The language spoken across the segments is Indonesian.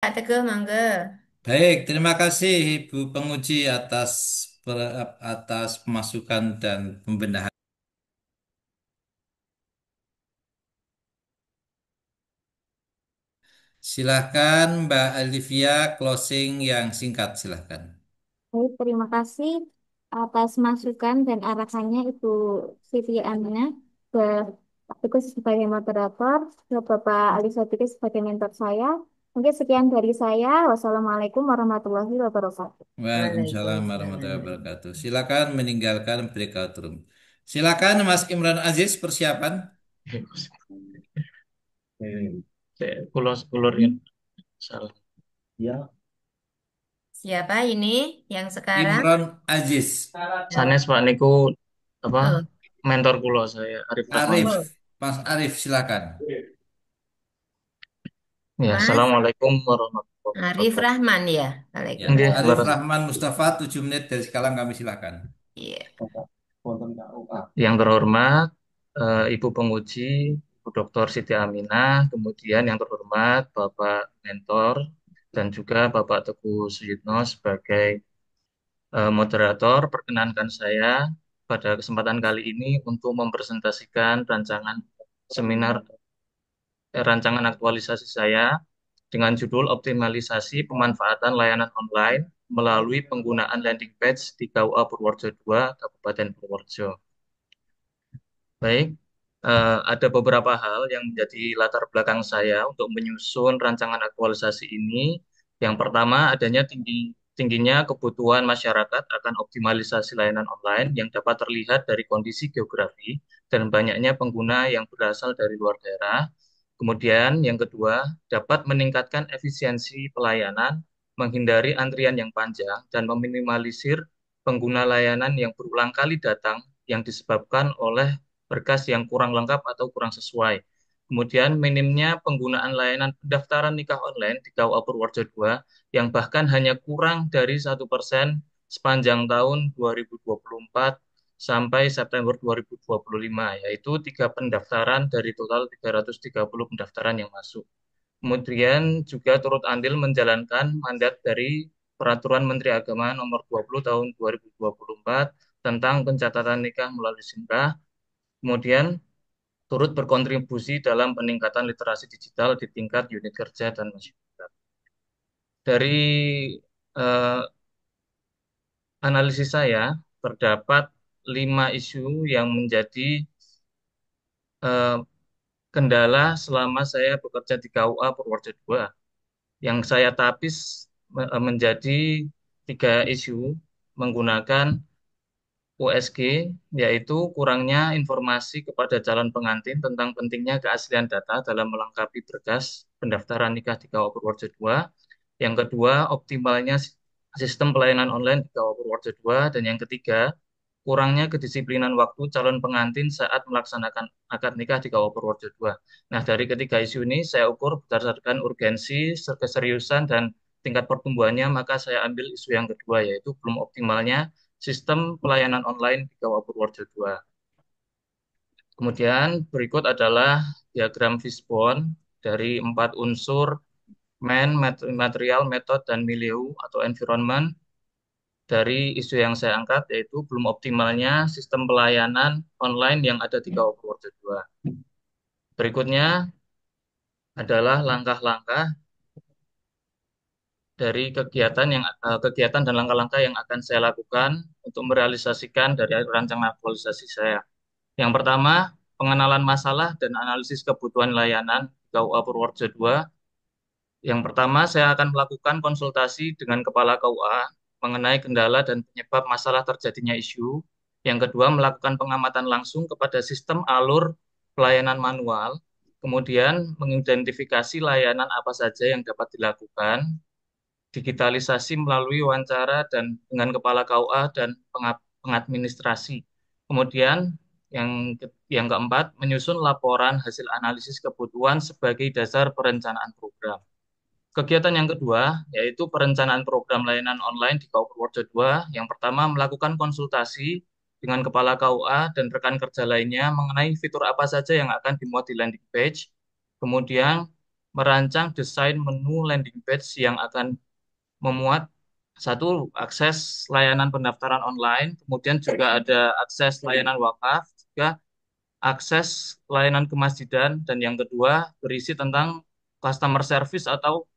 Kak Teguh, mangga. Baik, terima kasih Ibu Penguji atas masukan dan pembenahan. Silahkan Mbak Olivia closing yang singkat silahkan. Baik, terima kasih atas masukan dan arahannya Ibu Siti Amina ke Pak Teguh sebagai moderator, ke Bapak Ali Sabiri sebagai mentor saya. Mungkin sekian dari saya. Wassalamualaikum warahmatullahi wabarakatuh. Waalaikumsalam warahmatullahi Waalaikumsalam. wabarakatuh. Silakan meninggalkan breakout room. Silakan Mas Imran Aziz persiapan. Kulur salah. Ya, Siapa ini yang sekarang? Imron Aziz. Oh, sanes Pak niku apa oh, mentor kula saya Arif Rahman. Arif, oh. Mas Arif silakan. Ya, Mas Assalamualaikum warahmatullahi Arif wabarakatuh. Rahman ya. Ya, Nggih, Waalaikumsalam. Arif leres. Rahman Mustafa 7 menit dari sekarang kami silakan. Iya. Yang terhormat Ibu Penguji, Ibu Dr. Siti Aminah, kemudian yang terhormat Bapak Mentor dan juga Bapak Teguh Suyitno sebagai moderator, perkenankan saya pada kesempatan kali ini untuk mempresentasikan seminar rancangan aktualisasi saya dengan judul Optimalisasi Pemanfaatan Layanan Online melalui penggunaan landing page di KUA Purworejo 2, Kabupaten Purworejo. Baik, ada beberapa hal yang menjadi latar belakang saya untuk menyusun rancangan aktualisasi ini. Yang pertama, tingginya kebutuhan masyarakat akan optimalisasi layanan online yang dapat terlihat dari kondisi geografi dan banyaknya pengguna yang berasal dari luar daerah. Kemudian, yang kedua, dapat meningkatkan efisiensi pelayanan, menghindari antrian yang panjang, dan meminimalisir pengguna layanan yang berulang kali datang yang disebabkan oleh berkas yang kurang lengkap atau kurang sesuai. Kemudian minimnya penggunaan layanan pendaftaran nikah online di KUA Purworejo 2 yang bahkan hanya kurang dari 1% sepanjang tahun 2024 sampai September 2025, yaitu 3 pendaftaran dari total 330 pendaftaran yang masuk. Kemudian juga turut andil menjalankan mandat dari Peraturan Menteri Agama Nomor 20 Tahun 2024 tentang pencatatan nikah melalui SINKAH. Kemudian turut berkontribusi dalam peningkatan literasi digital di tingkat unit kerja dan masyarakat. Dari eh, analisis saya, terdapat 5 isu yang menjadi eh, kendala selama saya bekerja di KUA Purworejo 2. Yang saya tapis menjadi 3 isu menggunakan USG, yaitu kurangnya informasi kepada calon pengantin tentang pentingnya keaslian data dalam melengkapi berkas pendaftaran nikah di KUA Purworejo 2. Yang kedua, optimalnya sistem pelayanan online di KUA Purworejo 2. Dan yang ketiga, kurangnya kedisiplinan waktu calon pengantin saat melaksanakan akad nikah di KUA Purworejo 2. Nah, dari ketiga isu ini saya ukur berdasarkan urgensi, keseriusan, dan tingkat pertumbuhannya, maka saya ambil isu yang kedua, yaitu belum optimalnya sistem pelayanan online di KUA Purworejo 2. Kemudian berikut adalah diagram fishbone dari 4 unsur material, method, dan milieu atau environment dari isu yang saya angkat, yaitu belum optimalnya sistem pelayanan online yang ada di KUA Purworejo 2. Berikutnya adalah langkah-langkah dari kegiatan dan langkah-langkah yang akan saya lakukan untuk merealisasikan dari rancangan aktualisasi saya. Yang pertama, pengenalan masalah dan analisis kebutuhan layanan KUA Purworejo 2. Yang pertama, saya akan melakukan konsultasi dengan Kepala KUA mengenai kendala dan penyebab masalah terjadinya isu. Yang kedua, melakukan pengamatan langsung kepada sistem alur pelayanan manual, kemudian mengidentifikasi layanan apa saja yang dapat dilakukan, digitalisasi melalui wawancara dan dengan Kepala KUA dan pengadministrasi. Kemudian yang keempat, menyusun laporan hasil analisis kebutuhan sebagai dasar perencanaan program. Kegiatan yang kedua, yaitu perencanaan program layanan online di KUA Purworejo 2. Yang pertama, melakukan konsultasi dengan Kepala KUA dan rekan kerja lainnya mengenai fitur apa saja yang akan dimuat di landing page. Kemudian, merancang desain menu landing page yang akan memuat satu akses layanan pendaftaran online, kemudian juga ada akses layanan wakaf, juga akses layanan kemasjidan, dan yang kedua berisi tentang customer service atau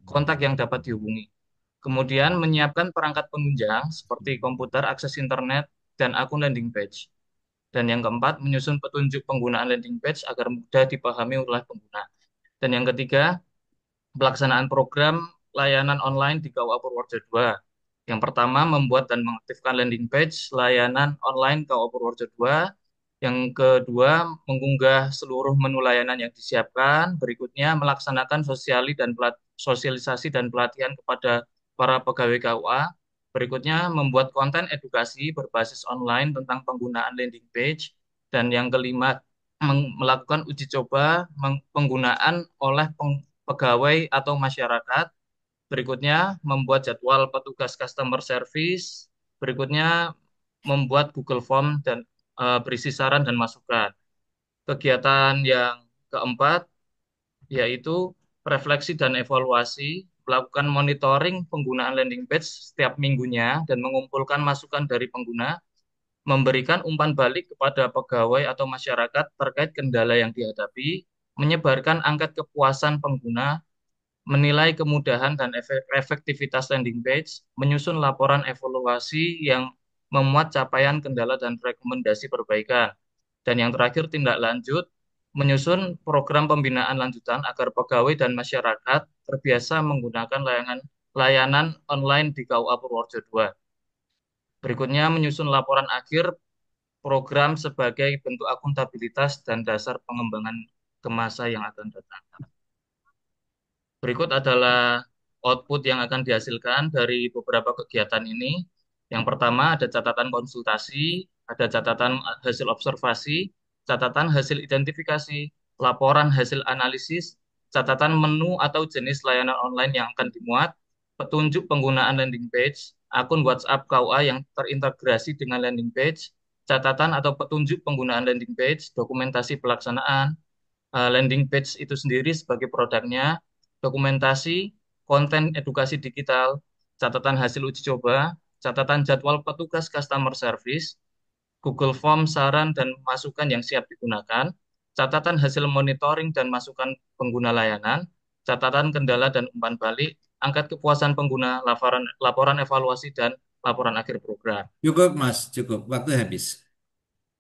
kontak yang dapat dihubungi. Kemudian menyiapkan perangkat penunjang seperti komputer, akses internet, dan akun landing page. Dan yang keempat, menyusun petunjuk penggunaan landing page agar mudah dipahami oleh pengguna. Dan yang ketiga, pelaksanaan program layanan online di KUA Purworejo 2. Yang pertama, membuat dan mengaktifkan landing page layanan online KUA Purworejo 2. Yang kedua, mengunggah seluruh menu layanan yang disiapkan. Berikutnya, melaksanakan sosialisasi dan pelatihan kepada para pegawai KUA. Berikutnya, membuat konten edukasi berbasis online tentang penggunaan landing page. Dan yang kelima, melakukan uji coba penggunaan oleh pegawai atau masyarakat. Berikutnya, membuat jadwal petugas customer service. Berikutnya, membuat Google Form dan berisi saran dan masukan. Kegiatan yang keempat yaitu refleksi dan evaluasi, melakukan monitoring penggunaan landing page setiap minggunya dan mengumpulkan masukan dari pengguna, memberikan umpan balik kepada pegawai atau masyarakat terkait kendala yang dihadapi, menyebarkan angket kepuasan pengguna, menilai kemudahan dan efektivitas landing page, menyusun laporan evaluasi yang memuat capaian kendala dan rekomendasi perbaikan. Dan yang terakhir, tindak lanjut, menyusun program pembinaan lanjutan agar pegawai dan masyarakat terbiasa menggunakan layanan online di KUA Purworejo 2. Berikutnya, menyusun laporan akhir program sebagai bentuk akuntabilitas dan dasar pengembangan ke masa yang akan datang. Berikut adalah output yang akan dihasilkan dari beberapa kegiatan ini. Yang pertama ada catatan konsultasi, ada catatan hasil observasi, catatan hasil identifikasi, laporan hasil analisis, catatan menu atau jenis layanan online yang akan dimuat, petunjuk penggunaan landing page, akun WhatsApp KUA yang terintegrasi dengan landing page, catatan atau petunjuk penggunaan landing page, dokumentasi pelaksanaan, landing page itu sendiri sebagai produknya, dokumentasi, konten edukasi digital, catatan hasil uji coba, catatan jadwal petugas customer service, Google Form saran dan masukan yang siap digunakan, catatan hasil monitoring dan masukan pengguna layanan, catatan kendala dan umpan balik, angkat kepuasan pengguna, laporan evaluasi, dan laporan akhir program. Cukup, Mas, cukup. Waktu habis.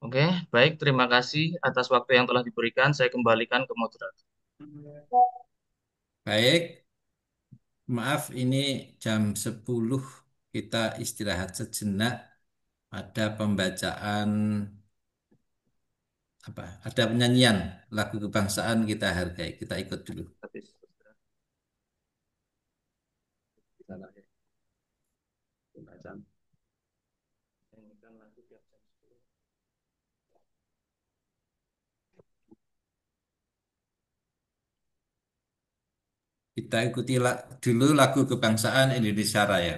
Oke, baik. Terima kasih atas waktu yang telah diberikan. Saya kembalikan ke moderator. Baik, maaf ini jam 10 kita istirahat sejenak. Ada pembacaan apa? Ada penyanyian lagu kebangsaan kita hargai. Kita ikut dulu. Kita ikuti dulu lagu kebangsaan Indonesia Raya.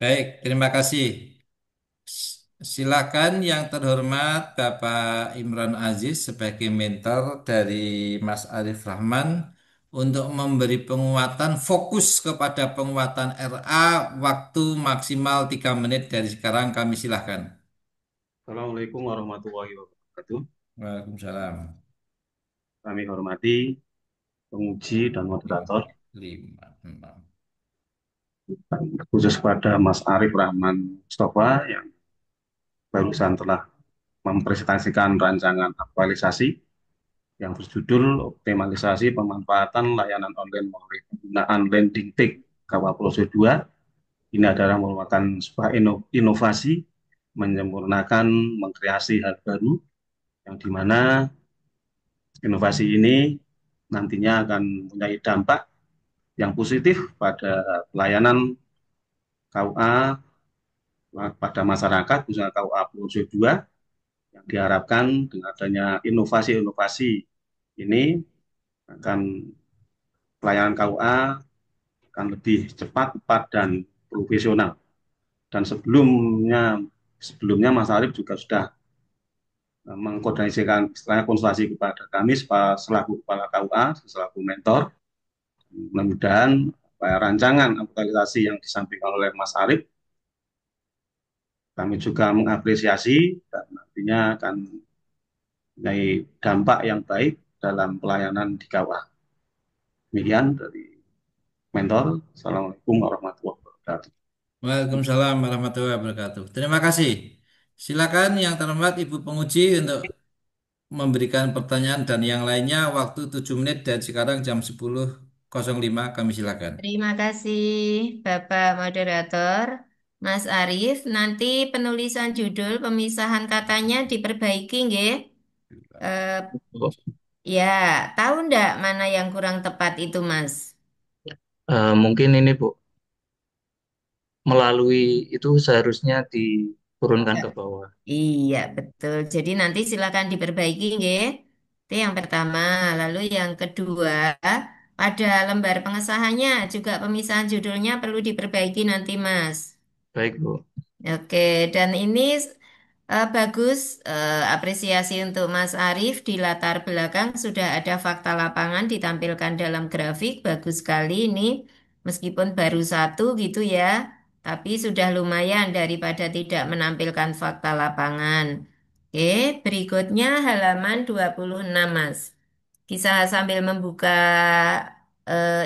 Baik, terima kasih. Silakan yang terhormat Bapak Imran Aziz sebagai mentor dari Mas Arif Rahman untuk memberi penguatan fokus kepada penguatan RA waktu maksimal 3 menit dari sekarang kami silahkan. Assalamualaikum warahmatullahi wabarakatuh. Waalaikumsalam. Kami hormati penguji dan moderator, 5, 6. khusus pada Mas Arif Rahman Mustafa yang barusan telah mempresentasikan rancangan aktualisasi yang berjudul Optimalisasi Pemanfaatan Layanan Online Melalui Penggunaan Landing Page KUA Prosedur 2. Ini adalah merupakan sebuah inovasi menyempurnakan mengkreasi hal baru yang dimana inovasi ini nantinya akan mempunyai dampak yang positif pada pelayanan KUA pada masyarakat, khususnya KUA Projo 2, yang diharapkan dengan adanya inovasi-inovasi ini akan pelayanan KUA akan lebih cepat, tepat, dan profesional. Dan sebelumnya Mas Arief juga sudah mengkoordinasikan istilahnya konsultasi kepada kami selaku kepala KUA, selaku mentor. Mudah-mudahan rancangan aktualisasi yang disampaikan oleh Mas Arief kami juga mengapresiasi dan nantinya akan mempunyai dampak yang baik dalam pelayanan di KUA. Demikian dari mentor. Assalamualaikum warahmatullahi wabarakatuh. Waalaikumsalam warahmatullahi wabarakatuh. Terima kasih. Silakan yang terhormat Ibu penguji untuk memberikan pertanyaan dan yang lainnya waktu 7 menit dan sekarang jam 10.05 kami silakan. Terima kasih Bapak Moderator. Mas Arief, nanti penulisan judul pemisahan katanya diperbaiki nggih? Eh, ya, tahu ndak mana yang kurang tepat itu, Mas? Mungkin ini Bu, melalui itu seharusnya diturunkan Ya. ke bawah. Iya, betul. Jadi nanti silakan diperbaiki nggih. Itu yang pertama. Lalu yang kedua, pada lembar pengesahannya juga pemisahan judulnya perlu diperbaiki nanti, Mas. Baik Bu. Oke, dan ini bagus, apresiasi untuk Mas Arief di latar belakang sudah ada fakta lapangan ditampilkan dalam grafik, bagus sekali ini. Meskipun baru satu gitu ya, tapi sudah lumayan daripada tidak menampilkan fakta lapangan. Oke, berikutnya halaman 26 Mas. Bisa sambil membuka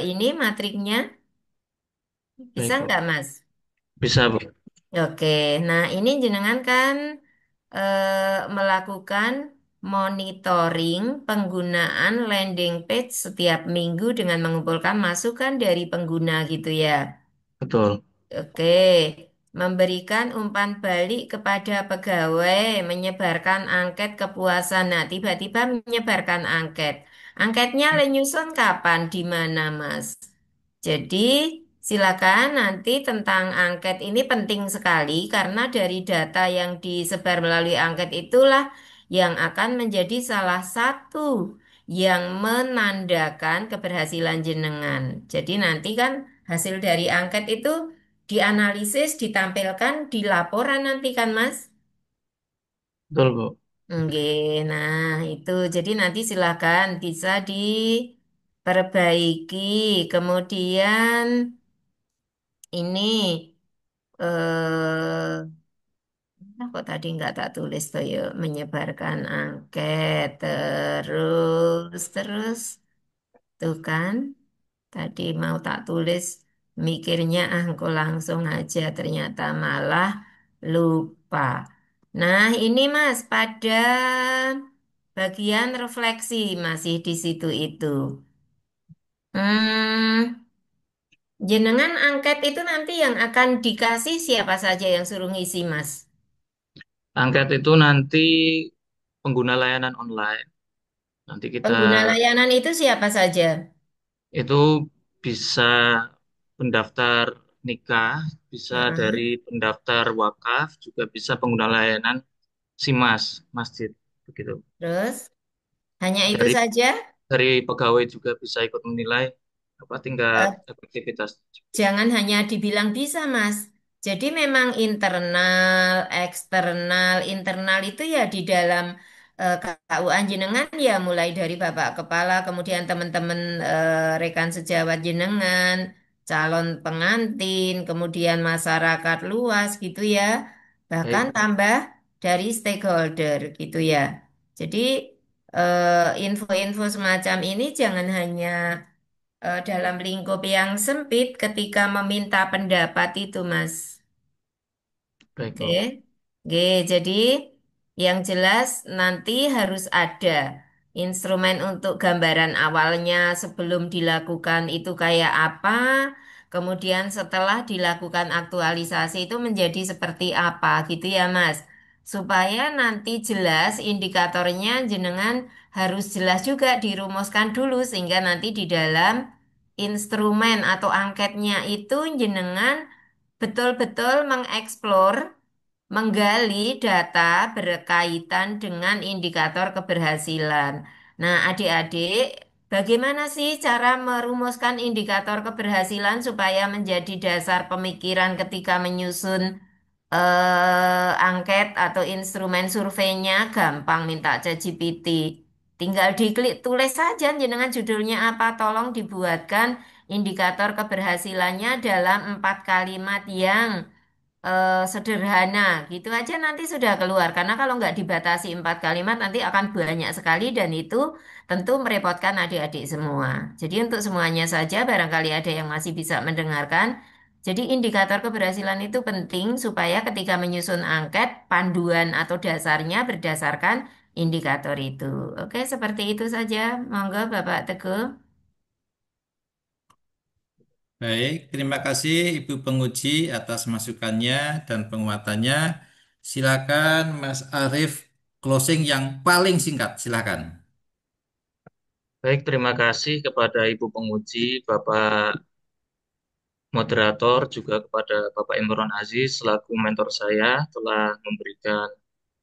ini matriknya, bisa Baik Bu. nggak Mas? Bisa Bu. Oke, nah ini jenengan kan melakukan monitoring penggunaan landing page setiap minggu dengan mengumpulkan masukan dari pengguna gitu ya. Betul. Oke, memberikan umpan balik kepada pegawai, menyebarkan angket kepuasan. Nah, tiba-tiba menyebarkan angket. Angketnya lenyusun kapan, di mana, Mas? Jadi, silakan nanti tentang angket ini penting sekali karena dari data yang disebar melalui angket itulah yang akan menjadi salah satu yang menandakan keberhasilan jenengan. Jadi nanti kan hasil dari angket itu dianalisis, ditampilkan di laporan nanti kan, Mas? Betul Bu. Oke, nah itu jadi nanti silakan bisa diperbaiki. Kemudian ini kok tadi nggak tak tulis tuh yuk menyebarkan angket terus tuh kan tadi mau tak tulis mikirnya kok langsung aja ternyata malah lupa. Nah ini Mas pada bagian refleksi masih di situ itu. Hmm, jenengan angket itu nanti yang akan dikasih siapa saja yang suruh ngisi Mas? Angket itu nanti pengguna layanan online. Nanti kita Pengguna layanan itu siapa saja? itu bisa pendaftar nikah, bisa dari Heeh. pendaftar wakaf, juga bisa pengguna layanan SIMAS, masjid, begitu. Terus hanya itu Dari saja? dari pegawai juga bisa ikut menilai apa tingkat Eh, efektivitas. jangan hanya dibilang bisa, Mas. Jadi memang internal, eksternal, internal itu ya di dalam KUA jenengan ya mulai dari Bapak Kepala, kemudian teman-teman rekan sejawat jenengan, calon pengantin, kemudian masyarakat luas gitu ya, bahkan Baik, tambah dari stakeholder gitu ya. Jadi info-info semacam ini jangan hanya dalam lingkup yang sempit ketika meminta pendapat itu, Mas. baik, Oke, Bu. Oke, jadi yang jelas nanti harus ada instrumen untuk gambaran awalnya sebelum dilakukan itu kayak apa, kemudian setelah dilakukan aktualisasi itu menjadi seperti apa gitu ya Mas. Supaya nanti jelas indikatornya jenengan harus jelas juga dirumuskan dulu sehingga nanti di dalam instrumen atau angketnya itu jenengan betul-betul mengeksplor menggali data berkaitan dengan indikator keberhasilan. Nah, adik-adik, bagaimana sih cara merumuskan indikator keberhasilan supaya menjadi dasar pemikiran ketika menyusun angket atau instrumen surveinya? Gampang minta ChatGPT. Tinggal diklik tulis saja jenengan judulnya apa, tolong dibuatkan indikator keberhasilannya dalam 4 kalimat yang sederhana gitu aja nanti sudah keluar karena kalau nggak dibatasi 4 kalimat nanti akan banyak sekali dan itu tentu merepotkan adik-adik semua. Jadi untuk semuanya saja barangkali ada yang masih bisa mendengarkan. Jadi indikator keberhasilan itu penting supaya ketika menyusun angket panduan atau dasarnya berdasarkan indikator itu. Oke, seperti itu saja. Monggo Bapak Teguh. Baik, terima kasih Ibu penguji atas masukannya dan penguatannya. Silakan Mas Arief closing yang paling singkat, silakan. Baik, terima kasih kepada Ibu penguji, Bapak moderator, juga kepada Bapak Imron Aziz selaku mentor saya telah memberikan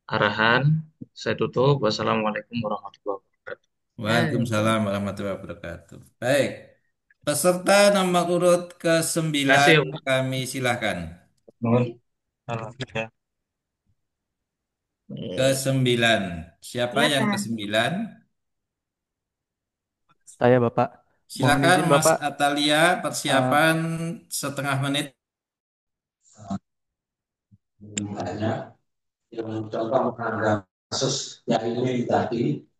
arahan. Saya tutup. Wassalamualaikum warahmatullahi wabarakatuh. Waalaikumsalam warahmatullahi wabarakatuh. Baik, peserta nomor urut Terima ke-9 kasih, Pak. kami silakan. Nuhun. Alhamdulillah. Oke, Ke-9. Siapa yang silakan. ke-9? Saya Bapak, mohon Silakan izin Mas Bapak, Atalia, eh, persiapan setengah menit. Misalnya yang contoh kasus yang ini tadi